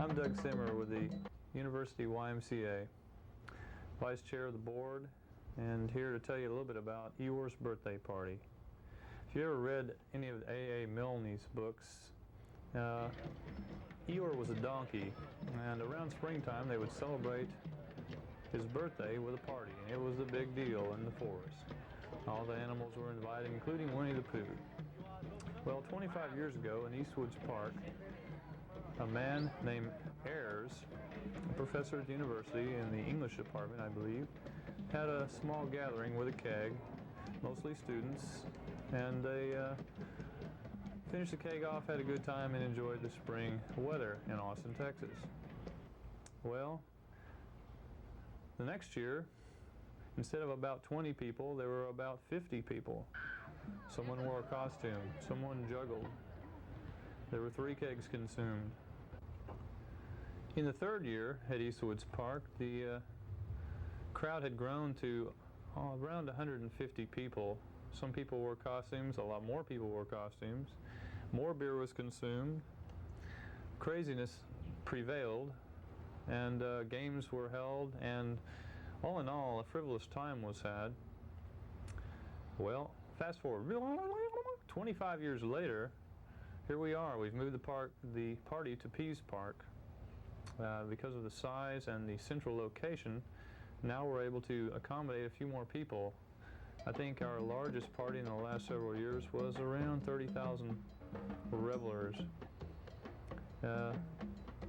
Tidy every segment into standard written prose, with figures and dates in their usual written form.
I'm Doug Simmer with the University YMCA, Vice Chair of the Board, and here to tell you a little bit about Eeyore's birthday party. If you ever read any of A.A. Milne's books, Eeyore was a donkey, and around springtime they would celebrate his birthday with a party. It was a big deal in the forest. All the animals were invited, including Winnie the Pooh. Well, 25 years ago in Eastwoods Park, a man named Ayers, a professor at the university in the English department, I believe, had a small gathering with a keg, mostly students, and they finished the keg off, had a good time, and enjoyed the spring weather in Austin, Texas. Well, the next year, instead of about 20 people, there were about 50 people. Someone wore a costume, someone juggled. There were 3 kegs consumed. In the third year at Eastwoods Park, the crowd had grown to around 150 people. Some people wore costumes, a lot more people wore costumes. More beer was consumed. Craziness prevailed, and games were held, and all in all, a frivolous time was had. Well, fast forward 25 years later, here we are. We've moved the party to Pease Park. Because of the size and the central location, now we're able to accommodate a few more people. I think our largest party in the last several years was around 30,000 revelers.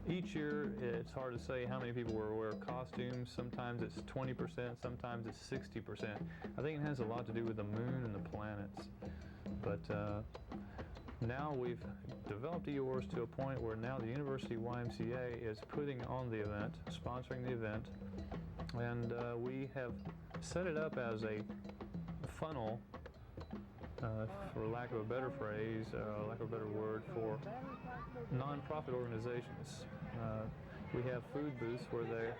Each year, it's hard to say how many people wear costumes. Sometimes it's 20%, sometimes it's 60%. I think it has a lot to do with the moon and the planets. But now we've developed Eeyores to a point where now the University YMCA is putting on the event, sponsoring the event, and we have set it up as a funnel, for lack of a better phrase, lack of a better word, for non-profit organizations. We have food booths where they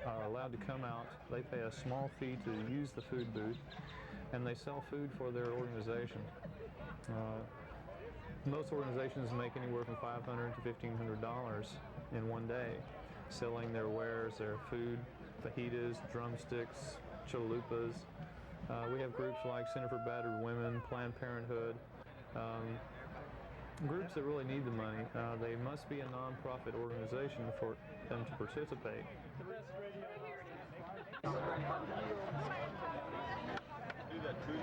are allowed to come out. They pay a small fee to use the food booth, and they sell food for their organization. Most organizations make anywhere from $500 to $1,500 in one day, selling their wares, their food, fajitas, drumsticks, chalupas. We have groups like Center for Battered Women, Planned Parenthood, groups that really need the money. They must be a non-profit organization for them to participate. Do that food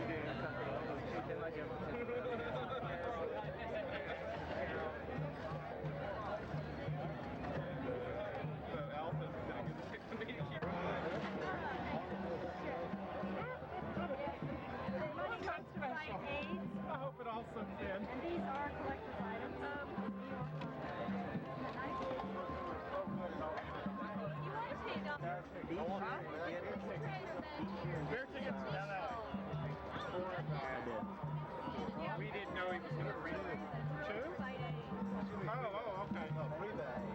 I hope it all sinks in. And these are collector's items. Bear tickets? We didn't know he was going to read it. 2? Oh, okay. No, 3 bags.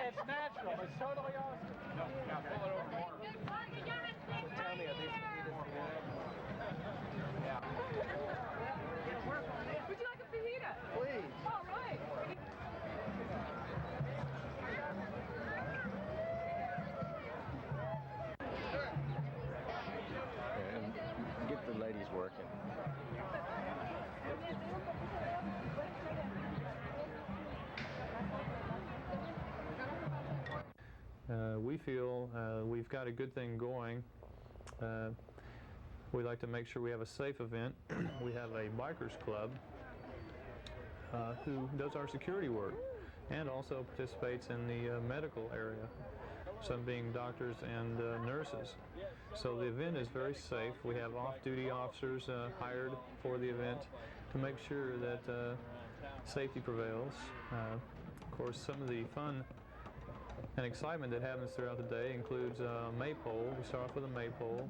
It's natural. It's totally awesome. Now pull it over more. Tell me, are these fajitas good? Would you like a fajita? Please. All right. And get the ladies working. We feel we've got a good thing going. We like to make sure we have a safe event. We have a bikers club who does our security work and also participates in the medical area, some being doctors and nurses. So the event is very safe. We have off-duty officers hired for the event to make sure that safety prevails. Of course, some of the fun and excitement that happens throughout the day includes maypole. We start off with a maypole.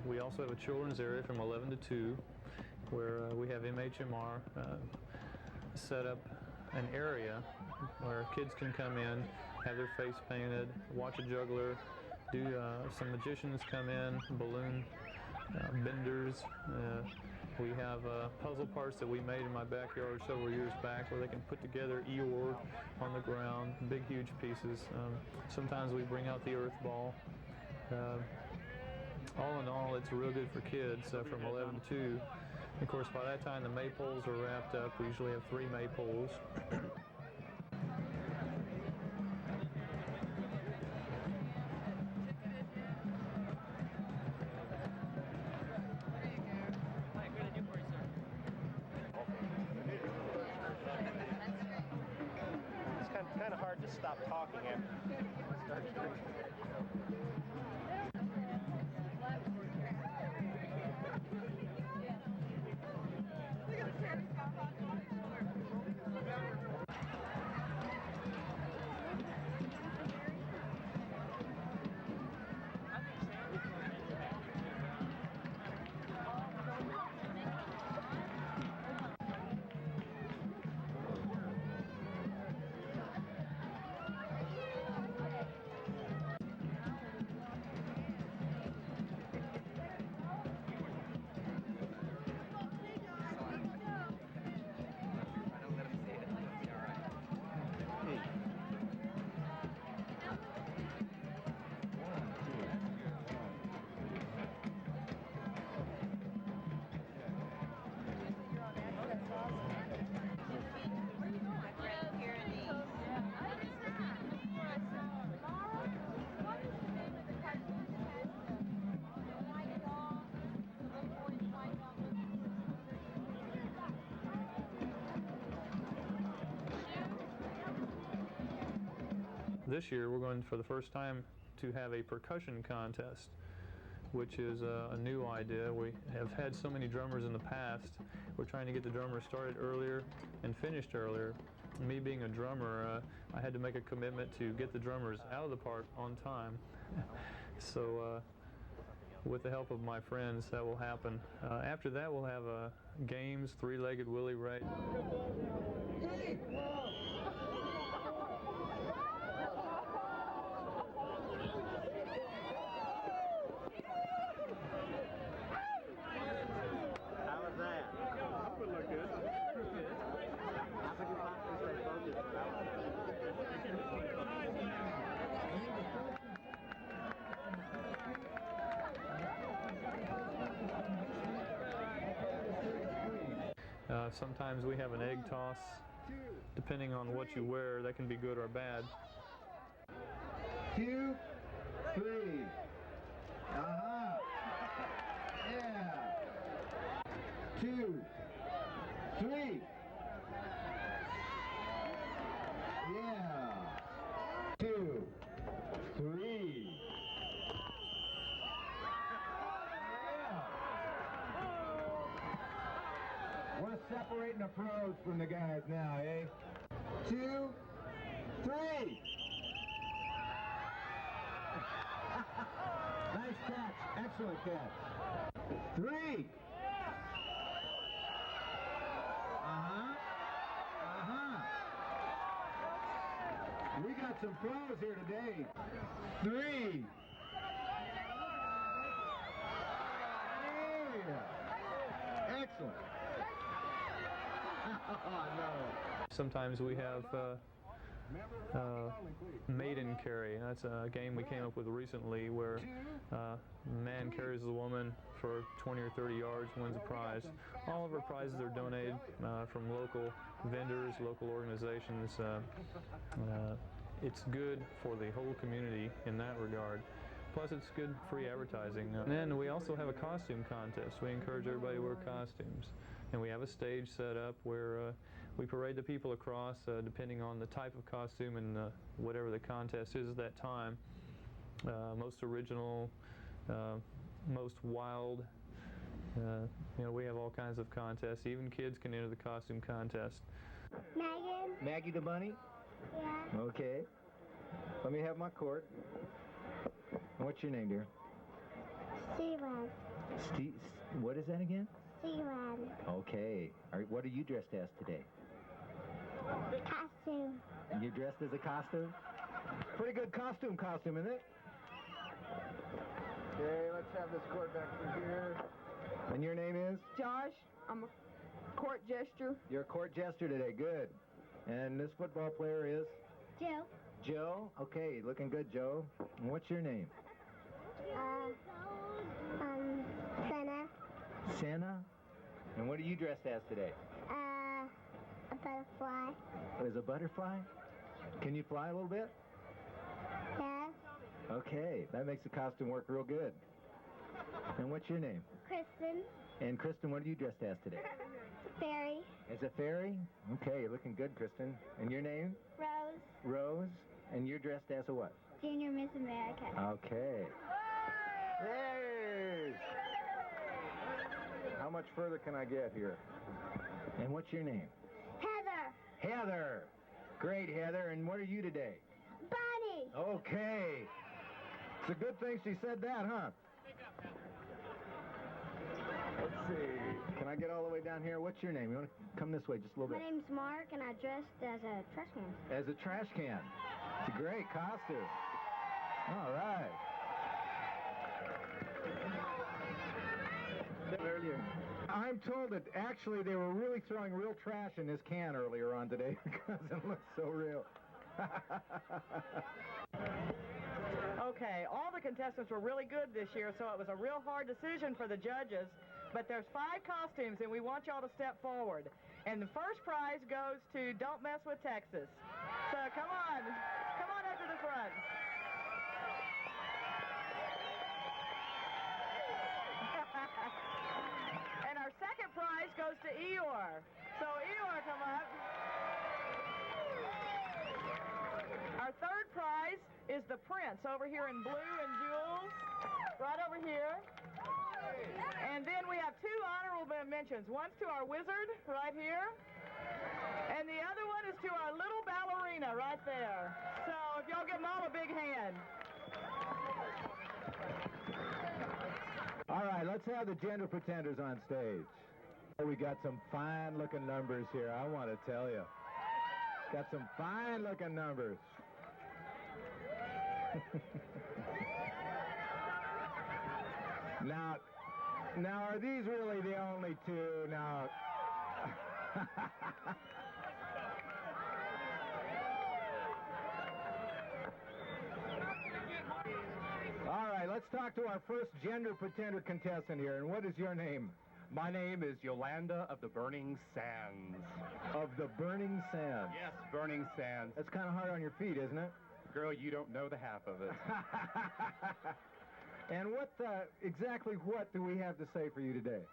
We also have a children's area from 11 to 2 where we have MHMR set up an area where kids can come in, have their face painted, watch a juggler, some magicians come in, balloon benders. We have puzzle parts that we made in my backyard several years back where they can put together Eeyore on the ground, big huge pieces. Sometimes we bring out the earth ball. All in all, it's real good for kids from 11 to 2. Of course, by that time the maypoles are wrapped up. We usually have 3 maypoles. It's kind of hard to stop talking after you start drinking. This year we're going for the first time to have a percussion contest, which is a new idea. We have had so many drummers in the past. We're trying to get the drummers started earlier and finished earlier. Me being a drummer, I had to make a commitment to get the drummers out of the park on time. So with the help of my friends, that will happen. After that, we'll have games, 3-legged willy race. Sometimes we have an egg toss. Depending on what you wear, that can be good or bad. 2, 3. Uh-huh. Yeah. 2, 3. Yeah. 2, 3. We're separating the pros from the guys now, eh? 2, 3. Nice catch. Excellent catch. 3. Uh-huh. Uh-huh. We got some pros here today. 3. Yeah. Excellent. Oh, no. Sometimes we have maiden carry. That's a game we came up with recently where a man carries the woman for 20 or 30 yards, wins a prize. All of our prizes are donated from local vendors, local organizations. It's good for the whole community in that regard. Plus, it's good free advertising. And then we also have a costume contest. We encourage everybody to wear costumes. And we have a stage set up where we parade the people across depending on the type of costume and whatever the contest is at that time. Most original, most wild. You know, we have all kinds of contests. Even kids can enter the costume contest. Megan. Maggie the bunny? Yeah. Okay. Let me have my cord. What's your name, dear? Steven. Steve. What is that again? Steven. Okay. What are you dressed as today? Costume. You're dressed as a costume? Pretty good costume, isn't it? Okay, let's have this court back through here. And your name is? Josh, I'm a court jester. You're a court jester today. Good. And this football player is? Joe. Joe? Okay, looking good, Joe. And what's your name? Senna. Senna? And what are you dressed as today? A butterfly. As a butterfly? Can you fly a little bit? Yes. Okay, that makes the costume work real good. And what's your name? Kristen. And Kristen, what are you dressed as today? Fairy. As a fairy? Okay, looking good, Kristen. And your name? Rose. Rose? And you're dressed as a what? Junior Miss America. Okay. Hey! How much further can I get here? And what's your name? Heather. Heather! Great, Heather. And what are you today? Bunny. Okay. It's a good thing she said that, huh? Let's see. Can I get all the way down here? What's your name? You want to come this way just a little My bit? name's Mark, and I dressed as a trash can. As a trash can. It's a great costume. All right. Earlier. I'm told that actually they were really throwing real trash in this can earlier on today because it looks so real. Okay, all the contestants were really good this year, so it was a real hard decision for the judges. But there's 5 costumes, and we want y'all to step forward. And the first prize goes to Don't Mess with Texas. So come on up to the front. And our second prize goes to Eeyore. So Eeyore, come up. Our third prize is the Prince over here in blue and jewels, right over here. And then we have 2 honorable mentions. One's to our wizard right here, and the other one is to our little ballerina right there. So if y'all give them all a big hand. All right, let's have the gender pretenders on stage. We got some fine-looking numbers here, I want to tell you. Got some fine-looking numbers. Now, are these really the only 2? Now, all right, let's talk to our first gender pretender contestant here. And what is your name? My name is Yolanda of the Burning Sands. Of the Burning Sands. Yes, Burning Sands. That's kind of hard on your feet, isn't it? Girl, you don't know the half of it. And exactly what do we have to say for you today?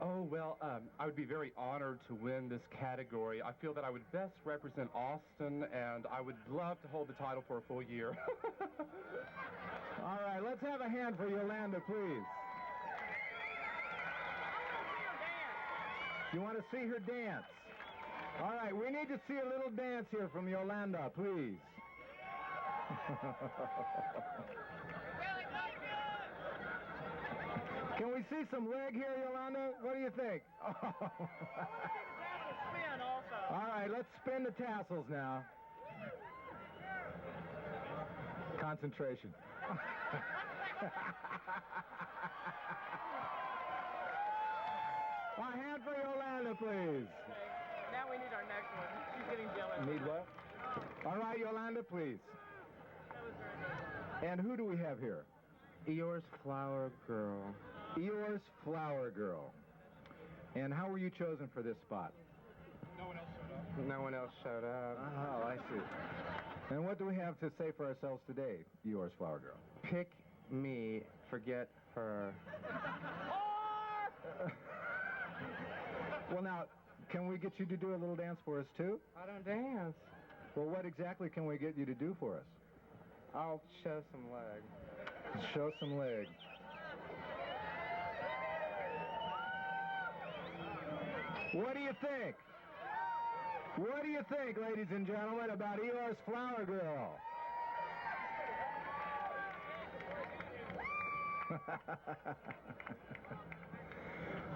Oh, well, I would be very honored to win this category. I feel that I would best represent Austin, and I would love to hold the title for a full year. All right, let's have a hand for Yolanda, please. You want to see her dance? All right, we need to see a little dance here from Yolanda, please. Can we see some leg here, Yolanda? What do you think? Oh. Spin also. All right, let's spin the tassels now. Concentration. A hand for Yolanda, please. Okay. Now we need our next one. She's getting jealous. Need what? All right, Yolanda, please. That was very good. And who do we have here? Eeyore's Flower Girl. Eeyore's Flower Girl. And how were you chosen for this spot? No one else showed up. No one else showed up. Oh, I see. And what do we have to say for ourselves today, Eeyore's Flower Girl? Pick me, forget her. Well, now, can we get you to do a little dance for us, too? I don't dance. Well, what exactly can we get you to do for us? I'll show some leg. Show some leg. What do you think? What do you think, ladies and gentlemen, about Eeyore's Flower Girl?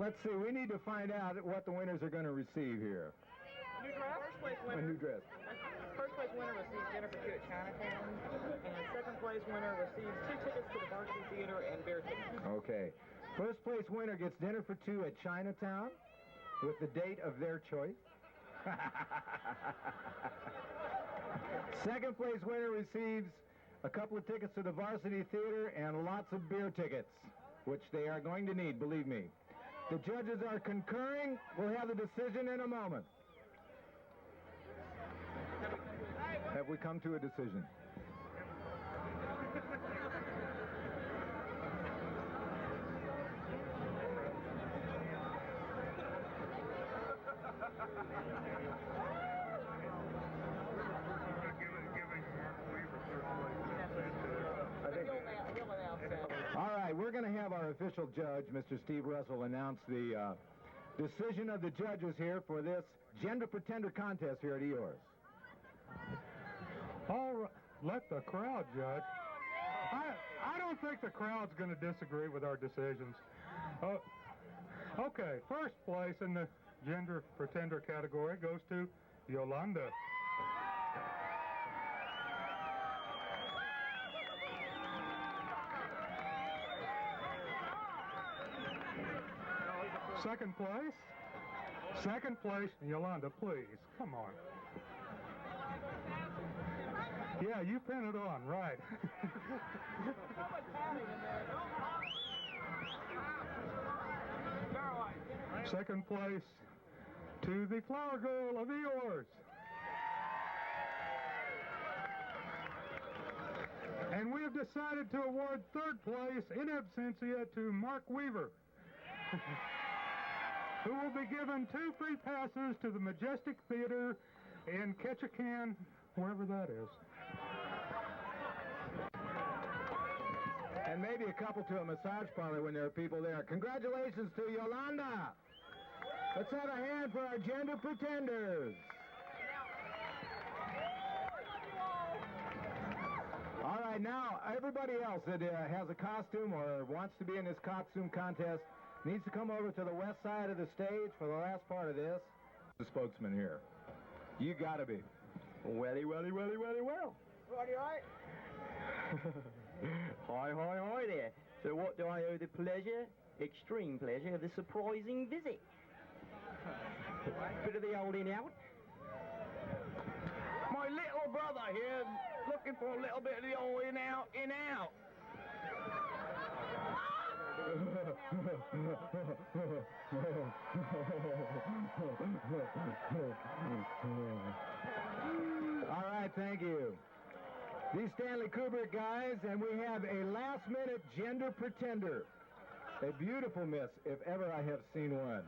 Let's see, we need to find out what the winners are going to receive here. New dress? First place A winner. new dress. First place prize winner receives dinner for two at Chinatown, and second place winner receives 2 tickets to the Varsity Theater and beer tickets. Okay. First place winner gets dinner for 2 at Chinatown with the date of their choice. Second place winner receives a couple of tickets to the Varsity Theater and lots of beer tickets, which they are going to need, believe me. The judges are concurring. We'll have the decision in a moment. Have we come to a decision? All right, we're going to have our official judge, Mr. Steve Russell, announce the decision of the judges here for this gender pretender contest here at Eeyore's. All right, let the crowd judge. I don't think the crowd's going to disagree with our decisions. Okay, first place in the gender pretender category goes to Yolanda. Second place, Yolanda, please, come on. Yeah, you pin it on, right. Second place to the Flower Girl of Eeyore. And we have decided to award third place in absentia to Mark Weaver, who will be given 2 free passes to the Majestic Theater in Ketchikan, wherever that is. And maybe a couple to a massage parlor when there are people there. Congratulations to Yolanda. Let's have a hand for our gender pretenders. All right, now, everybody else that has a costume or wants to be in this costume contest needs to come over to the west side of the stage for the last part of this. The spokesman here. You gotta be. Welly, welly, welly, welly, well. Righty, right? Hi there. So what do I owe the pleasure, extreme pleasure, of the surprising visit? Bit of the old in out. My little brother here looking for a little bit of the old in out, in out. All right, thank you. These Stanley Kubrick guys, and we have a last-minute gender pretender. A beautiful miss, if ever I have seen one.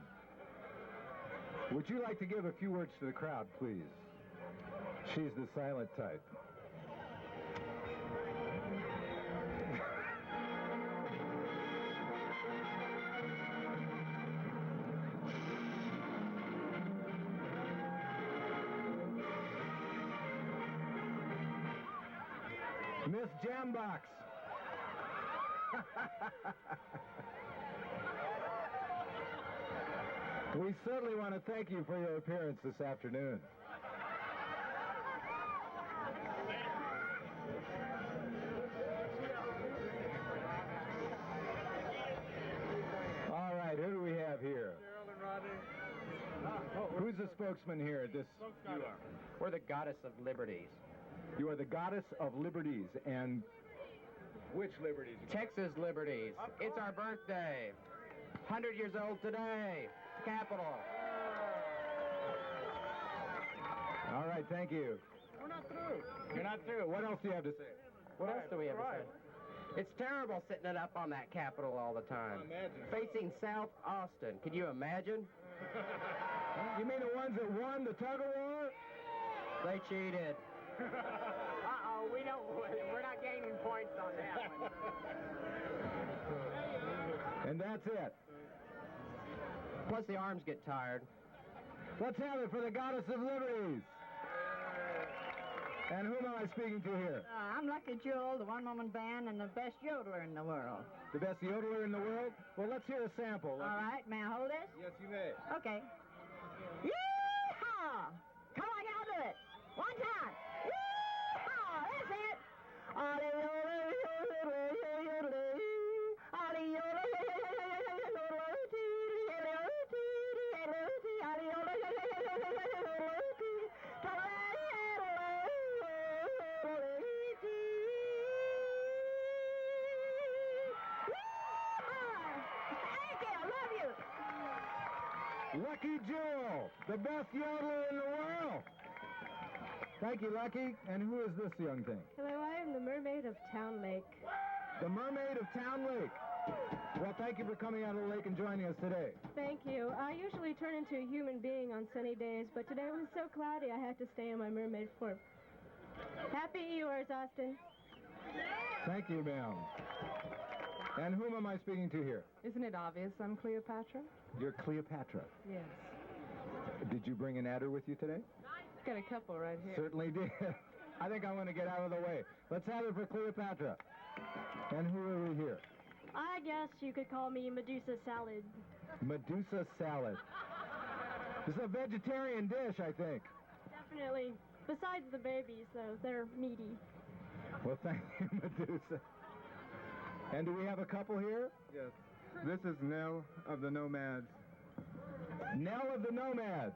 Would you like to give a few words to the crowd, please? She's the silent type. Miss Jambox. We certainly want to thank you for your appearance this afternoon. All right, who do we have here? Who's the spokesman here at this? You are. We're the goddess of liberties. You are the goddess of liberties, and which liberties? Texas liberties. It's our birthday. 100 years old today. Capital. All right, thank you. We're not through. You're not through. What else do you have to say? What else do we have to say? It's terrible sitting it up on that Capitol all the time. Facing South Austin. Can you imagine? You mean the ones that won the tug-of-war? They cheated. Uh-oh, we're not gaining points on that one. And that's it. Plus the arms get tired. Let's have it for the goddess of liberties. And whom am I speaking to here? I'm Lucky Jewel, the one-woman band and the best yodeler in the world. The best yodeler in the world? Well, let's hear a sample. All right, may I hold this? Yes, you may. Okay. Yee-haw! Come on, y'all do it. One time. Yee-haw! Lucky Jewel, the best yodeler in the world. Thank you, Lucky. And who is this young thing? Hello, I am the Mermaid of Town Lake. The Mermaid of Town Lake. Well, thank you for coming out of the lake and joining us today. Thank you. I usually turn into a human being on sunny days, but today it was so cloudy I had to stay in my mermaid form. Happy Eeyores, Austin. Thank you, ma'am. And whom am I speaking to here? Isn't it obvious I'm Cleopatra? You're Cleopatra. Yes. Did you bring an adder with you today? Got a couple right here. Certainly did. I think I'm going to get out of the way. Let's have it for Cleopatra. And who are we here? I guess you could call me Medusa Salad. Medusa salad. This is a vegetarian dish, I think. Definitely. Besides the babies, though, they're meaty. Well, thank you, Medusa. And do we have a couple here? Yes. This is Nell of the Nomads. Nell of the Nomads.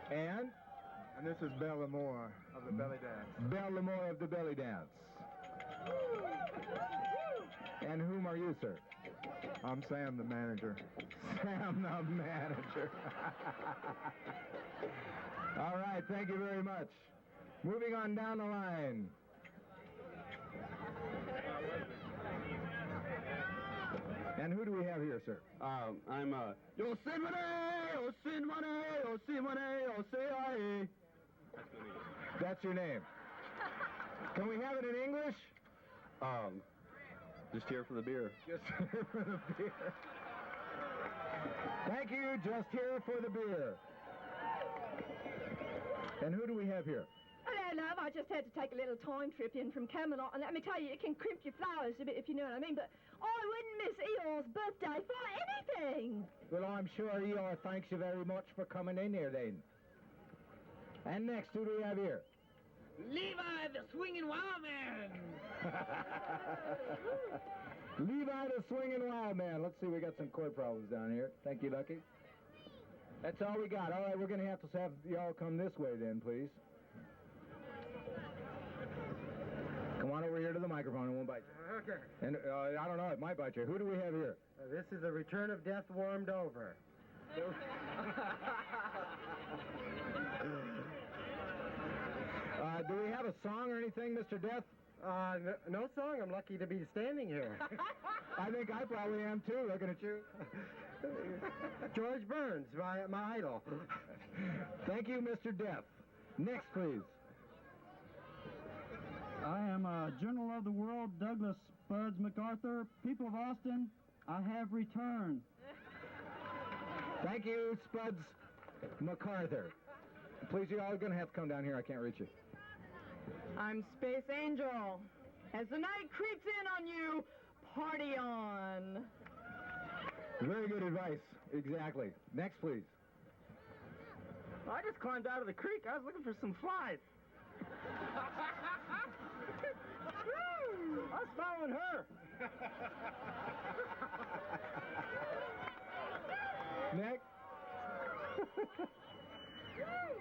And? And this is Belle Lamore of the Belly Dance. Belle Lamore of the Belly Dance. And whom are you, sir? I'm Sam, the manager. Sam, the manager. All right, thank you very much. Moving on down the line. And who do we have here, sir? I'm Yosemite. That's your name. Can we have it in English? Just here for the beer. Just here for the beer. Thank you, just here for the beer. And who do we have here? Hello, love. I just had to take a little time trip in from Camelot, and let me tell you, it can crimp your flowers a bit, if you know what I mean, but I wouldn't miss Eeyore's birthday for anything. Well, I'm sure Eeyore thanks you very much for coming in here, then. And next, who do we have here? Levi the Swinging Wild Man! Levi the Swinging Wild Man. Let's see, we got some chord problems down here. Thank you, Lucky. That's all we got. All right, we're going to have y'all come this way then, please. Come on over here to the microphone. It won't bite you. Okay. And I don't know, it might bite you. Who do we have here? This is the Return of Death warmed over. Do we have a song or anything, Mr. Death? No song. I'm lucky to be standing here. I think I probably am too, looking at you. George Burns, my idol. Thank you, Mr. Death. Next, please. I am General of the World, Douglas Spuds MacArthur. People of Austin, I have returned. Thank you, Spuds MacArthur. Please, you're all going to have to come down here. I can't reach you. I'm Space Angel. As the night creeps in on you, party on. Very good advice. Exactly. Next, please. Well, I just climbed out of the creek. I was looking for some flies. I was following her. Next.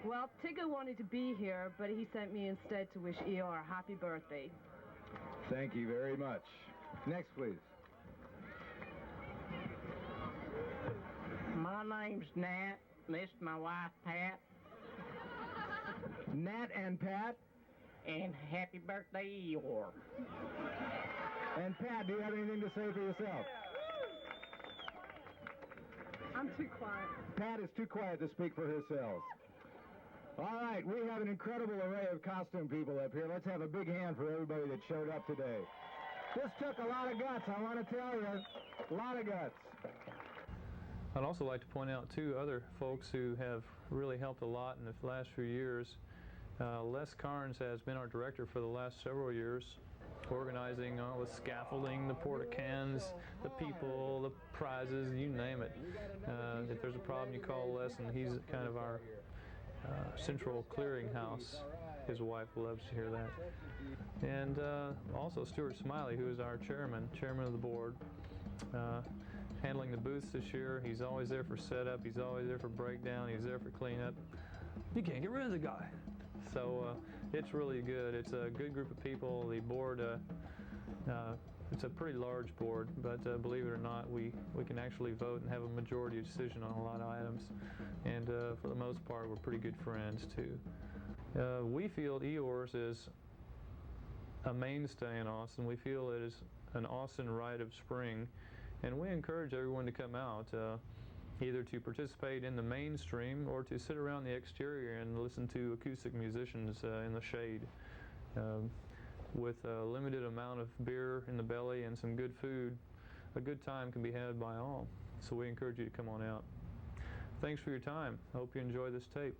Well, Tigger wanted to be here, but he sent me instead to wish Eeyore a happy birthday. Thank you very much. Next, please. My name's Nat. This is my wife, Pat. Nat and Pat. And happy birthday, Eeyore. And Pat, do you have anything to say for yourself? I'm too quiet. Pat is too quiet to speak for herself. All right, we have an incredible array of costume people up here. Let's have a big hand for everybody that showed up today. This took a lot of guts, I want to tell you. A lot of guts. I'd also like to point out two other folks who have really helped a lot in the last few years. Les Carnes has been our director for the last several years, organizing all the scaffolding, the porta-cans, the people, the prizes, you name it. If there's a problem, you call Les, and he's kind of our central clearinghouse. his wife loves to hear that. And also Stuart Smiley, who is our chairman of the board, handling the booths this year. He's always there for setup, he's always there for breakdown, he's there for cleanup. You can't get rid of the guy. So it's really good. It's a good group of people. The board, it's a pretty large board, but believe it or not, we can actually vote and have a majority decision on a lot of items. And for the most part, we're pretty good friends too. We feel Eeyore's is a mainstay in Austin. We feel it is an Austin rite of spring, and we encourage everyone to come out, either to participate in the mainstream or to sit around the exterior and listen to acoustic musicians in the shade. With a limited amount of beer in the belly and some good food, a good time can be had by all. So we encourage you to come on out. Thanks for your time. I hope you enjoy this tape.